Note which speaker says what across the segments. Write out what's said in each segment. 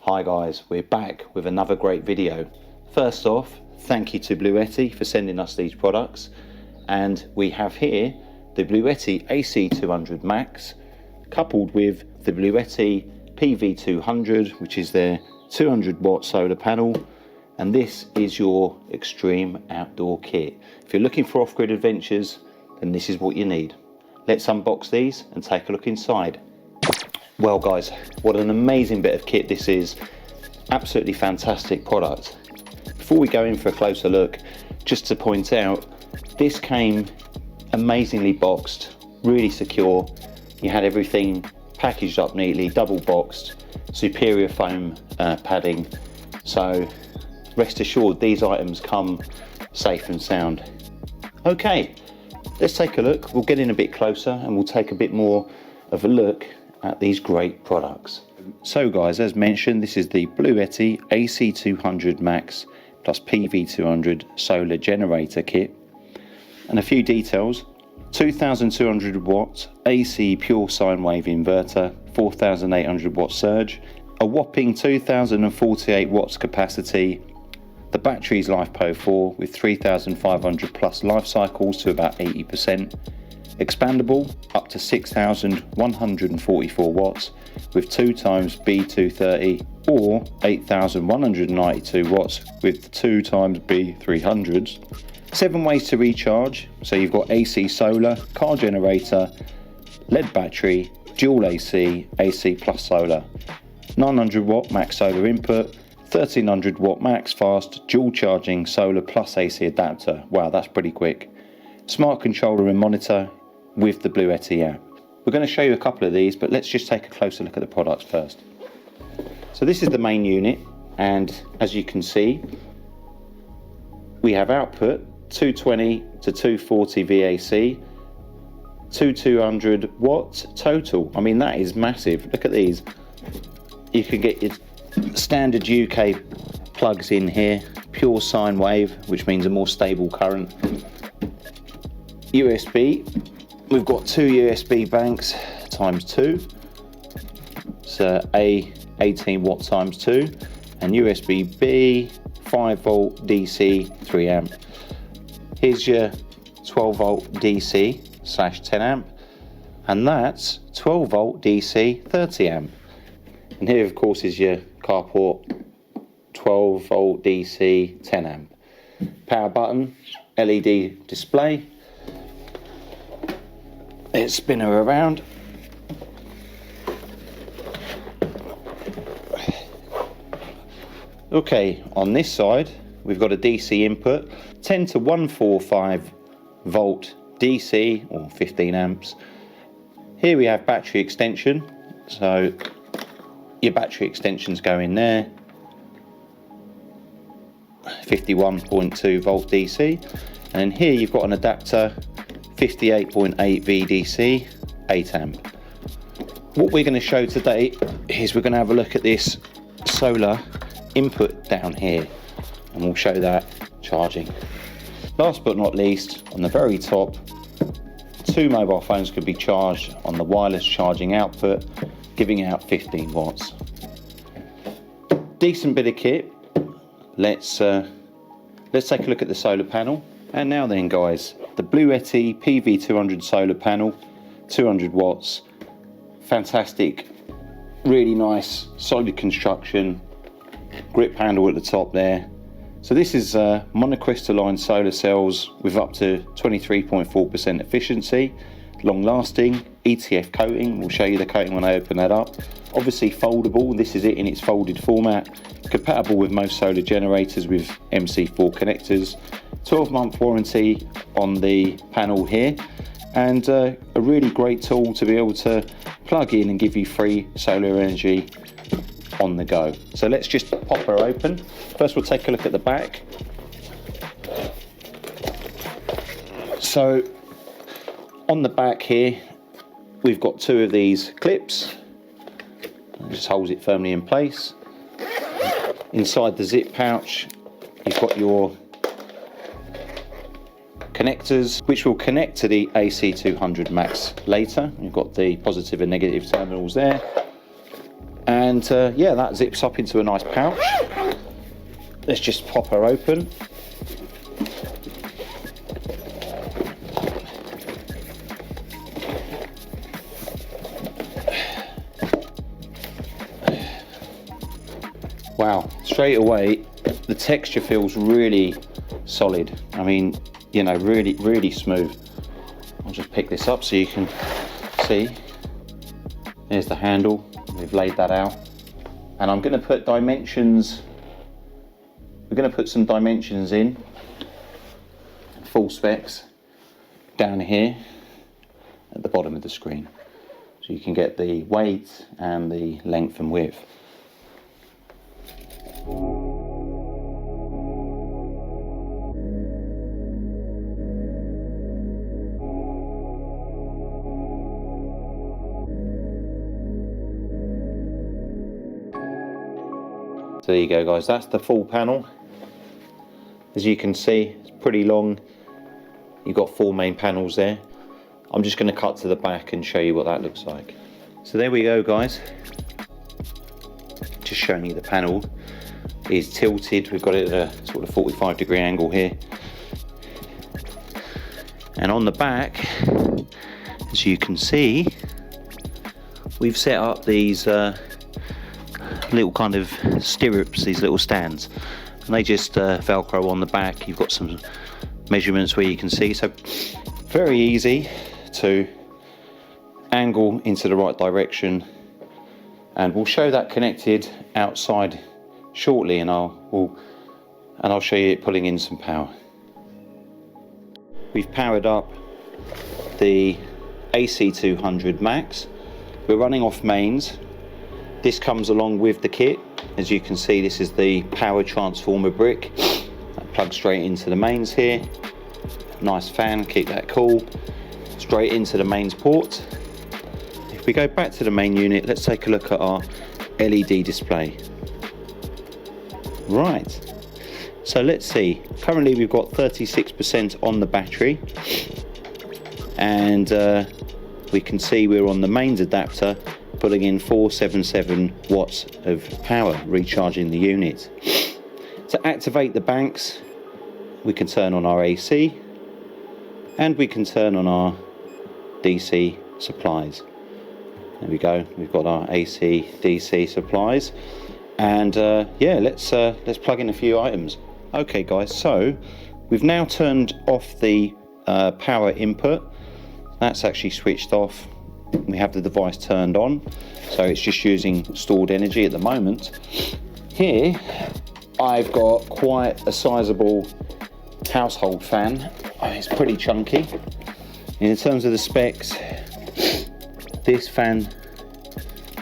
Speaker 1: Hi guys, we're back with another great video. First off, thank you to Bluetti for sending us these products, and we have here the Bluetti AC200MAX coupled with the Bluetti PV200, which is their 200 watt solar panel, and this is your extreme outdoor kit. If you're looking for off-grid adventures, then this is what you need. Let's unbox these and take a look inside. Well guys, what an amazing bit of kit this is. Absolutely fantastic product. Before we go in for a closer look, just to point out, this came amazingly boxed, really secure. You had everything packaged up neatly, double boxed, superior foam padding. So rest assured these items come safe and sound. Okay, let's take a look. We'll get in a bit closer and we'll take a bit more of a look at these great products. So guys, as mentioned, this is the Bluetti AC200MAX plus PV200 solar generator kit. And a few details: 2200 watt AC pure sine wave inverter, 4800 watt surge, a whopping 2048 watts capacity. The battery's LiFePO4 with 3500 plus life cycles to about 80%. Expandable up to 6144 watts with 2 times B230 or 8192 watts with 2 times B300s. 7 ways to recharge, so you've got AC solar, car generator, lead battery, dual AC, AC plus solar. 900 watt max solar input, 1300 watt max fast dual charging solar plus AC adapter. Wow, that's pretty quick. Smart controller and monitor with the Bluetti app. We're going to show you a couple of these, but let's just take a closer look at the products first. So this is the main unit, and as you can see, we have output 220 to 240 VAC, 200 watt total. I mean, that is massive. Look at these. You can get your standard UK plugs in here, pure sine wave, which means a more stable current. USB, we've got 2 USB banks times 2, so A 18 watt times 2, and USB B 5 volt DC 3 amp. Here's your 12 volt DC / 10 amp, and that's 12 volt DC 30 amp. And here of course is your carport, 12 volt DC 10 amp. Power button, LED display. Let's spin her around. Okay, on this side we've got a DC input, 10 to 145 volt DC or 15 amps. Here we have battery extension, so your battery extensions go in there. 51.2 volt DC, and then here you've got an adapter, 58.8 VDC, 8 amp. What we're going to show today is we're going to have a look at this solar input down here, and we'll show that charging. Last but not least, on the very top, 2 mobile phones could be charged on the wireless charging output, giving out 15 watts. Decent bit of kit. Let's take a look at the solar panel. And now then guys, the Bluetti PV200 solar panel, 200 watts, fantastic, really nice, solid construction, grip handle at the top there. So this is monocrystalline solar cells with up to 23.4% efficiency, long lasting, ETF coating. We'll show you the coating when I open that up. Obviously foldable, this is it in its folded format, compatible with most solar generators with MC4 connectors. 12-month warranty on the panel here, and a really great tool to be able to plug in and give you free solar energy on the go. So let's just pop her open. First we'll take a look at the back. So on the back here we've got 2 of these clips. It just holds it firmly in place. Inside the zip pouch you've got your connectors, which will connect to the AC200MAX later. You've got the positive and negative terminals there, and And yeah, that zips up into a nice pouch. Let's just pop her open. Wow, straight away the texture feels really solid. I mean, you know, really smooth. I'll just pick this up so you can see. There's the handle, we've laid that out. And I'm gonna put dimensions, we're gonna put some dimensions in, full specs, down here at the bottom of the screen. So you can get the weight and the length and width. So there you go guys, that's the full panel. As you can see, it's pretty long. You've got 4 main panels there. I'm just going to cut to the back and show you what that looks like. So there we go guys. Just showing you the panel is tilted. We've got it at a sort of 45-degree angle here. And on the back, as you can see, we've set up these little kind of stirrups, these little stands, and they just velcro on the back. You've got some measurements where you can see, so very easy to angle into the right direction. And we'll show that connected outside shortly, and I'll show you it pulling in some power. We've powered up the AC200MAX. We're running off mains. This comes along with the kit. As you can see, this is the power transformer brick that plugs straight into the mains here. Nice fan, keep that cool. Straight into the mains port. If we go back to the main unit, let's take a look at our LED display. Right, so let's see. Currently we've got 36% on the battery, and we can see we're on the mains adapter, putting in 477 watts of power, recharging the unit. To activate the banks, we can turn on our AC, and we can turn on our DC supplies. There we go, we've got our AC, DC supplies. And yeah, let's plug in a few items. Okay guys, so we've now turned off the power input. That's actually switched off. We have the device turned on, so it's just using stored energy at the moment. Here I've got quite a sizable household fan. It's pretty chunky. In terms of the specs, this fan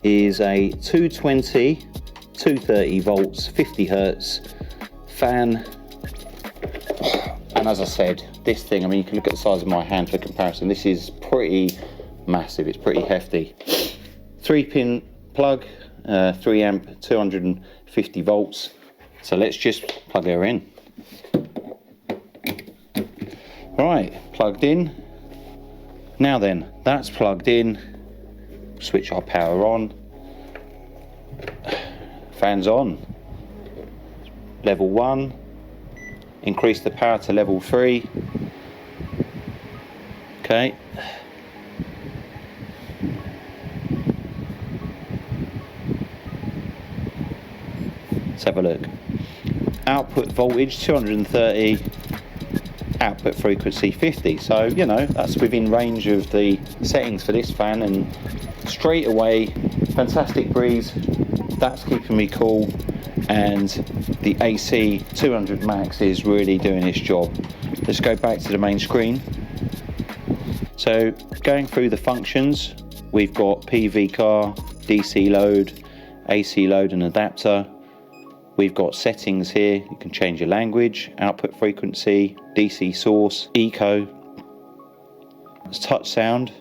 Speaker 1: is a 220 230 volts 50 hertz fan, and as I said, this thing, I mean, you can look at the size of my hand for comparison. This is pretty massive, it's pretty hefty. 3-pin plug, 3 amp 250 volts. So let's just plug her in. Right, plugged in. Now then, that's plugged in. Switch our power on. Fans on. Level 1. Increase the power to level 3. Okay. Let's have a look. Output voltage 230. Output frequency 50, so you know that's within range of the settings for this fan, and straight away fantastic breeze. That's keeping me cool, and the AC200MAX is really doing its job. Let's go back to the main screen. So going through the functions, we've got PV car, DC load, AC load and adapter. We've got settings here. You can change your language, output frequency, DC source, eco, it's touch sound,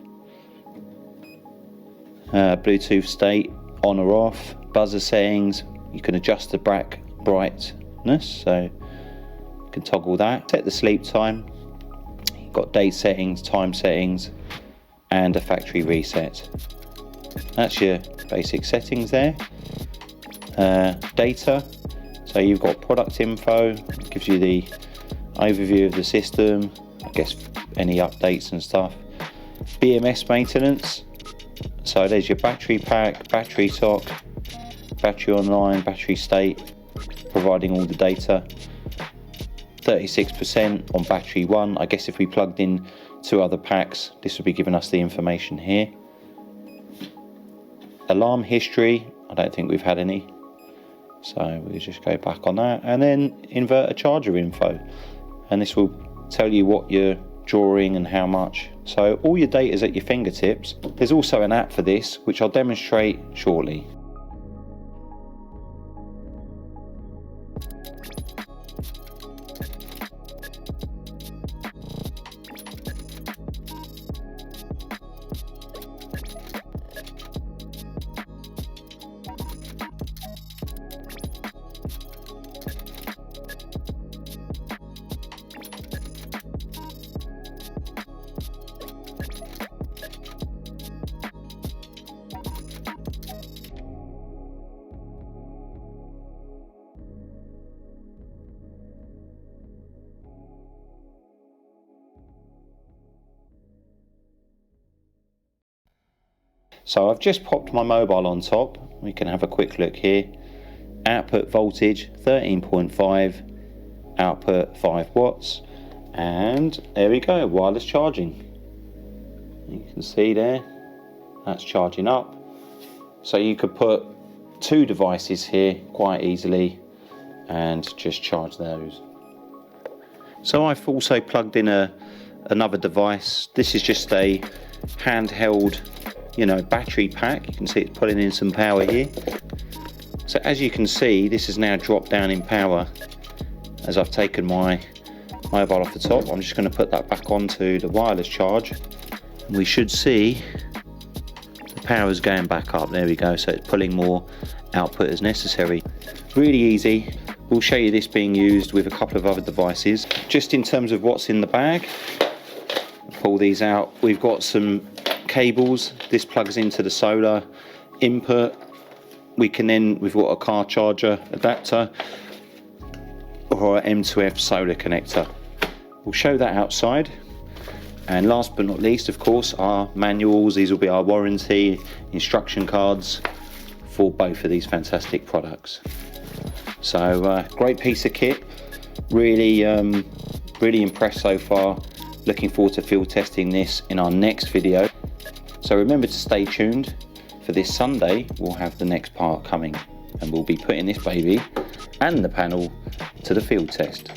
Speaker 1: Bluetooth state, on or off, buzzer settings. You can adjust the brightness, so you can toggle that. Set the sleep time. You've got date settings, time settings, and a factory reset. That's your basic settings there. data. So you've got product info, it gives you the overview of the system, I guess any updates and stuff. BMS maintenance, so there's your battery pack, battery talk, battery online, battery state, providing all the data. 36% on battery 1. I guess if we plugged in 2 other packs, this would be giving us the information here. Alarm history, I don't think we've had any, so we'll just go back on that. And then inverter charger info, and this will tell you what you're drawing and how much. So all your data is at your fingertips. There's also an app for this, which I'll demonstrate shortly. So I've just popped my mobile on top. We can have a quick look here. Output voltage 13.5, output 5 watts, and there we go, wireless charging. You can see there, that's charging up. So you could put 2 devices here quite easily and just charge those. So I've also plugged in another device. This is just a handheld, battery pack. You can see it's pulling in some power here. So as you can see, this has now dropped down in power as I've taken my mobile off the top. I'm just going to put that back onto the wireless charge, and we should see the power is going back up. There we go. So it's pulling more output as necessary. Really easy. We'll show you this being used with a couple of other devices. Just in terms of what's in the bag, pull these out. We've got some cables. This plugs into the solar input. We've got a car charger adapter or an M2F solar connector. We'll show that outside. And last but not least, of course, our manuals. These will be our warranty instruction cards for both of these fantastic products. So great piece of kit. Really impressed so far. Looking forward to field testing this in our next video. So remember to stay tuned. For this Sunday, we'll have the next part coming, and we'll be putting this baby and the panel to the field test.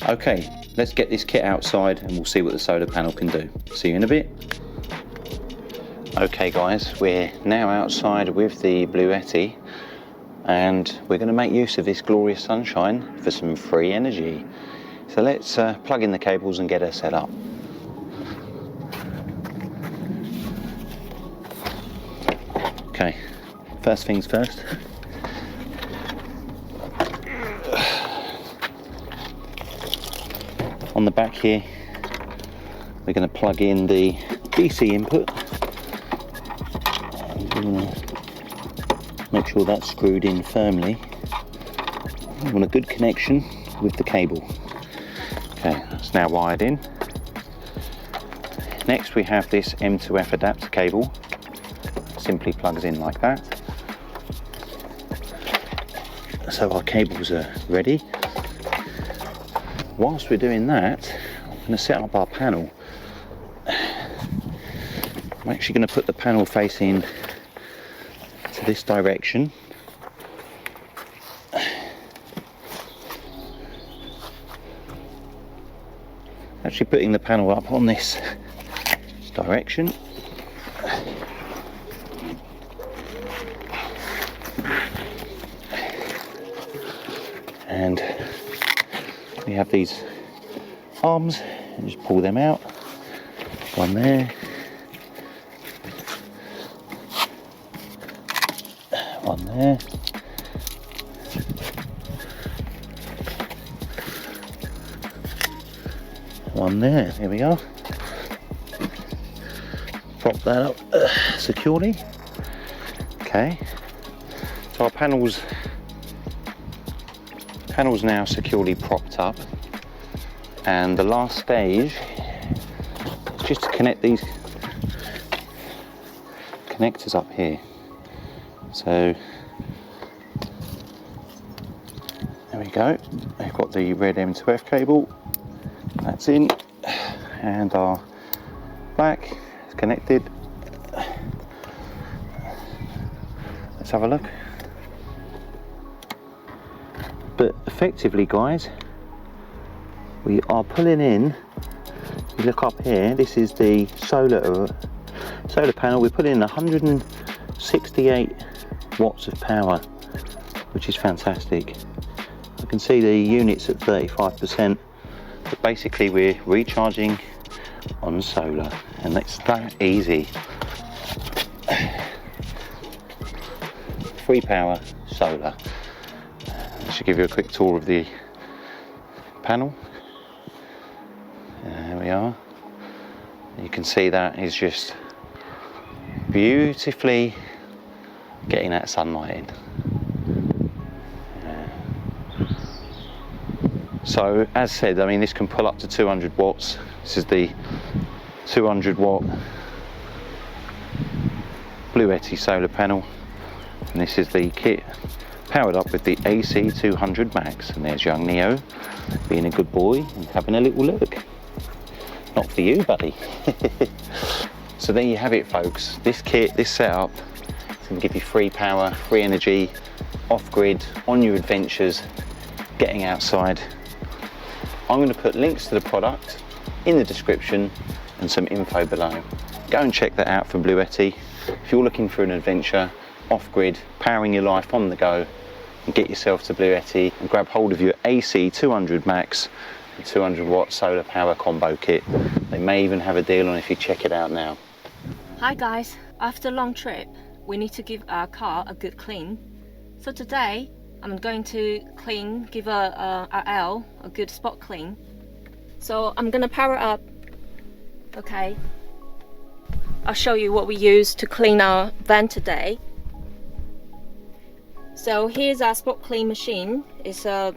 Speaker 1: Okay, let's get this kit outside and we'll see what the solar panel can do. See you in a bit. Okay guys, we're now outside with the Bluetti, and we're going to make use of this glorious sunshine for some free energy. So let's plug in the cables and get her set up. Okay, first things first. On the back here, we're going to plug in the DC input. We're going to make sure that's screwed in firmly. We want a good connection with the cable. Okay, that's now wired in. Next we have this M2F adapter cable. Simply plugs in like that. So our cables are ready. Whilst we're doing that, I'm going to set up our panel. I'm actually going to put the panel facing to this direction. Actually putting the panel up on this direction. And we have these arms, and just pull them out. One there, one there, one there. There we go. Prop that up securely. Okay, so our panel's panel's now securely propped up, and the last stage is just to connect these connectors up here. So there we go, we've got the red M2F cable, that's in, and our black is connected. Let's have a look. But effectively, guys, we are pulling in, you look up here, this is the solar panel. We're putting in 168 watts of power, which is fantastic. You can see the units at 35%, but basically we're recharging on solar, and it's that easy. Free power, solar. I should give you a quick tour of the panel. There we are. You can see that is just beautifully getting that sunlight in. So as said, I mean, this can pull up to 200 watts. This is the 200 watt Bluetti solar panel, and this is the kit powered up with the AC200MAX. And there's young Neo being a good boy and having a little look. Not for you, buddy. So there you have it, folks. This kit, this setup, is going to give you free power, free energy, off-grid, on your adventures, getting outside. I'm going to put links to the product in the description and some info below. Go and check that out from Bluetti. If you're looking for an adventure, off-grid, powering your life on the go, and get yourself to Bluetti and grab hold of your AC200MAX and 200 watt solar power combo kit. They may even have a deal on if you check it out now.
Speaker 2: Hi guys, after a long trip, we need to give our car a good clean. So today, I'm going to give our L a good spot clean. So I'm gonna power up. Okay, I'll show you what we use to clean our van today. So here's our spot clean machine. It's a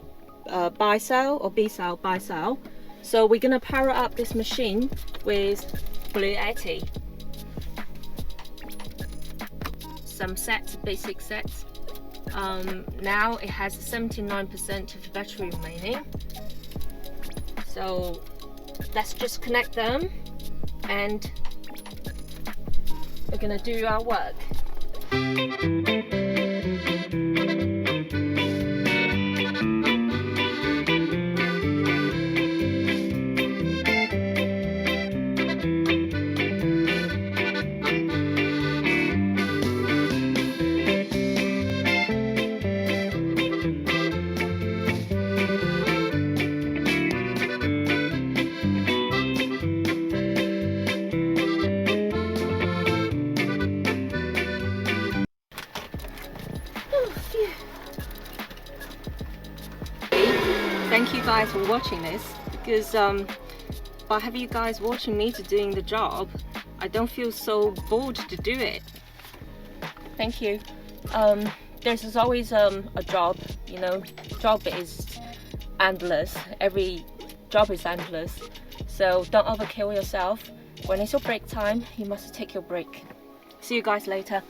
Speaker 2: bi-cell or B-cell bi-cell. So we're gonna power up this machine with Bluetti. Some sets, basic sets. Now it has 79% of the battery remaining. So let's just connect them and we're gonna do our work. Thank you guys for watching this, because by having you guys watching me to doing the job, I don't feel so bored to do it. Thank you. There's always a job, you know, job is endless. Every job is endless. So don't overkill yourself. When it's your break time, you must take your break. See you guys later.